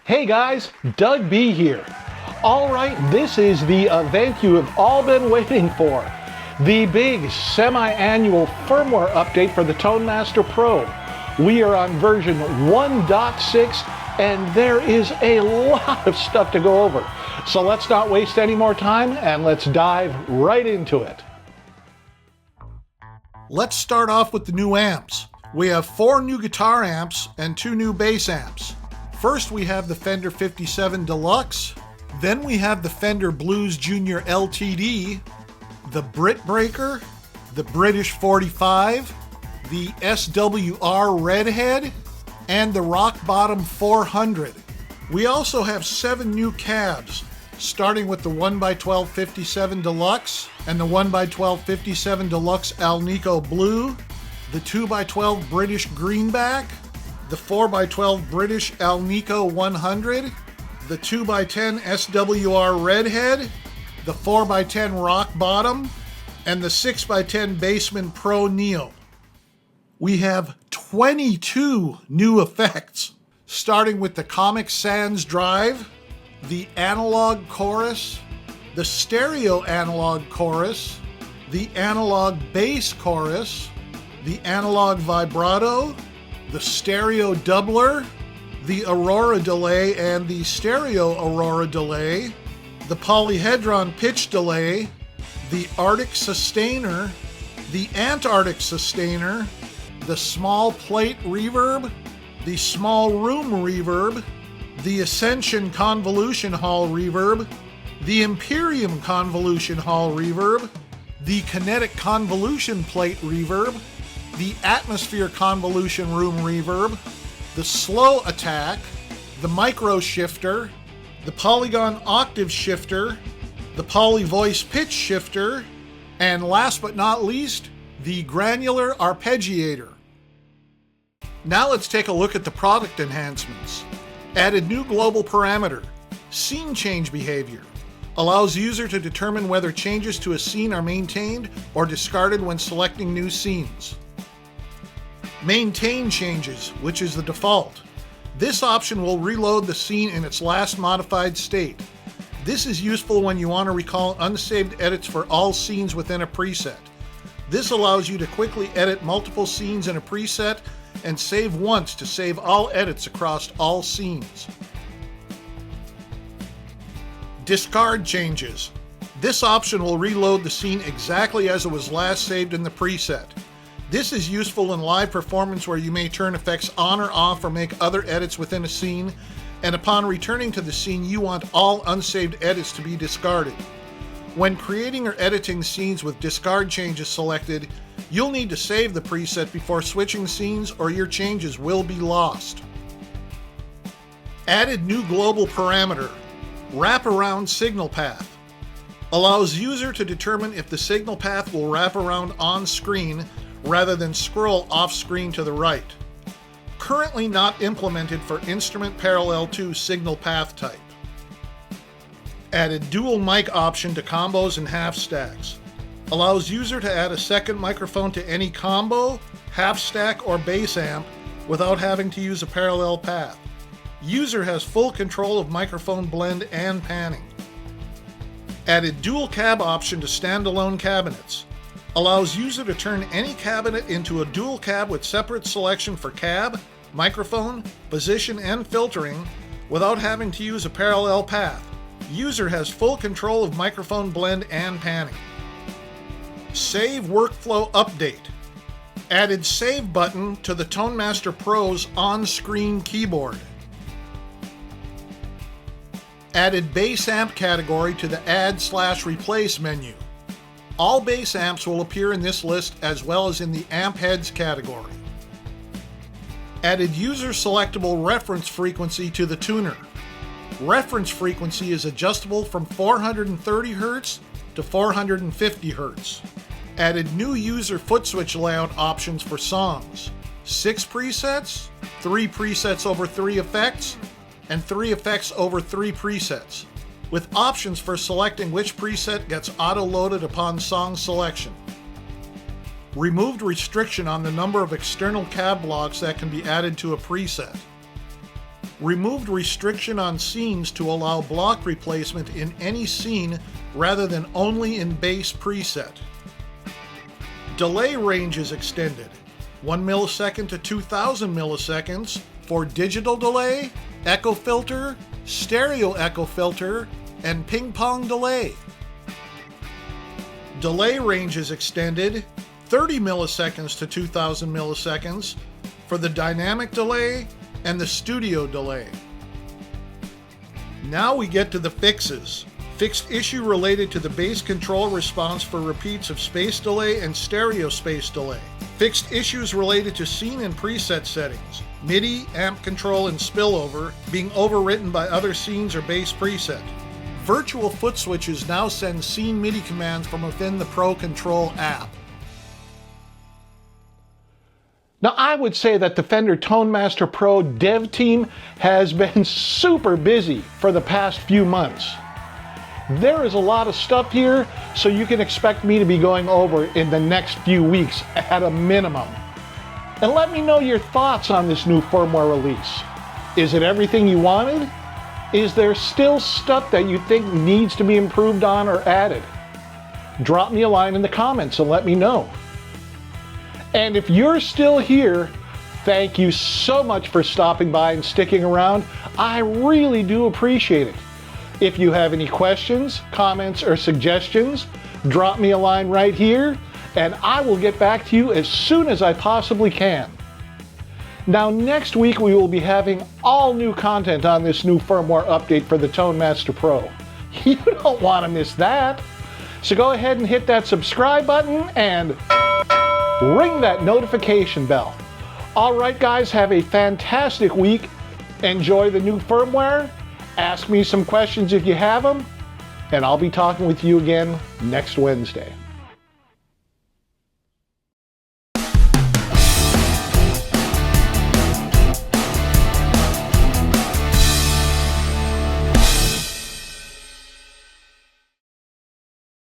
Hey guys, Doug B here. All right, this is the event you have all been waiting for. The big semi-annual firmware update for the Tone Master Pro. We are on version 1.6 and there is a lot of stuff to go over. So let's not waste any more time and let's dive right into it. Let's start off with the new amps. We have 4 new guitar amps and 2 new bass amps. First we have the Fender 57 Deluxe, then we have the Fender Blues Junior LTD, the Brit Breaker, the British 45, the SWR Redhead, and the Rock Bottom 400. We also have 7 new cabs, starting with the 1x12 57 Deluxe and the 1x12 57 Deluxe Alnico Blue, the 2x12 British Greenback, the 4x12 British Alnico 100, the 2x10 SWR Redhead, the 4x10 Rock Bottom, and the 6x10 Bassman Pro Neo. We have 22 new effects, starting with the Comic Sans Drive, the Analog Chorus, the Stereo Analog Chorus, the Analog Bass Chorus, the Analog Vibrato, the Stereo Doubler, the Aurora Delay and the Stereo Aurora Delay, the Polyhedron Pitch Delay, the Arctic Sustainer, the Antarctic Sustainer, the Small Plate Reverb, the Small Room Reverb, the Ascension Convolution Hall Reverb, the Imperium Convolution Hall Reverb, the Kinetic Convolution Plate Reverb, the Atmosphere Convolution Room Reverb, the Slow Attack, the Micro Shifter, the Polygon Octave Shifter, the Poly Voice Pitch Shifter, and last but not least, the Granular Arpeggiator. Now let's take a look at the product enhancements. Added new global parameter, Scene Change Behavior. Allows user to determine whether changes to a scene are maintained or discarded when selecting new scenes. Maintain changes, which is the default. This option will reload the scene in its last modified state. This is useful when you want to recall unsaved edits for all scenes within a preset. This allows you to quickly edit multiple scenes in a preset and save once to save all edits across all scenes. Discard changes. This option will reload the scene exactly as it was last saved in the preset. This is useful in live performance where you may turn effects on or off or make other edits within a scene, and upon returning to the scene you want all unsaved edits to be discarded. When creating or editing scenes with discard changes selected, you'll need to save the preset before switching scenes or your changes will be lost. Added new global parameter, Wraparound Signal Path. Allows user to determine if the signal path will wrap around on screen rather than scroll off screen to the right. Currently not implemented for Instrument Parallel 2 signal path type. Added dual mic option to combos and half stacks. Allows user to add a second microphone to any combo, half stack, or bass amp without having to use a parallel path. User has full control of microphone blend and panning. Added dual cab option to standalone cabinets. Allows user to turn any cabinet into a dual cab with separate selection for cab, microphone, position, and filtering without having to use a parallel path. User has full control of microphone blend and panning. Save Workflow Update. Added Save button to the Tone Master Pro's on-screen keyboard. Added Bass Amp category to the Add/Replace menu. All bass amps will appear in this list as well as in the Amp Heads category. Added User Selectable Reference Frequency to the tuner. Reference frequency is adjustable from 430 Hz to 450 Hz. Added new user foot switch layout options for songs. 6 presets, 3 presets over 3 effects, and 3 effects over 3 presets, with options for selecting which preset gets auto-loaded upon song selection. Removed restriction on the number of external cab blocks that can be added to a preset. removed restriction on scenes to allow block replacement in any scene rather than only in bass preset. Delay range is extended, 1 millisecond to 2000 milliseconds for digital delay, echo filter, stereo echo filter, and ping pong delay. Delay range is extended, 30 milliseconds to 2000 milliseconds for the dynamic delay and the studio delay. Now we get to the fixes. Fixed issue related to the bass control response for repeats of space delay and stereo space delay. Fixed issues related to scene and preset settings. MIDI, amp control, and spillover being overwritten by other scenes or bass preset. Virtual foot switches now send scene MIDI commands from within the Pro Control app. Now, I would say that the Fender Tone Master Pro dev team has been super busy for the past few months. There is a lot of stuff here, so you can expect me to be going over in the next few weeks at a minimum. And let me know your thoughts on this new firmware release. Is it everything you wanted? Is there still stuff that you think needs to be improved on or added? Drop me a line in the comments and let me know. And if you're still here, thank you so much for stopping by and sticking around. I really do appreciate it. If you have any questions, comments, or suggestions, drop me a line right here, and I will get back to you as soon as I possibly can. Now, next week we will be having all new content on this new firmware update for the Tone Master Pro. You don't want to miss that. So go ahead and hit that subscribe button and ring that notification bell. All right, guys, have a fantastic week. Enjoy the new firmware. Ask me some questions if you have them, and I'll be talking with you again next Wednesday.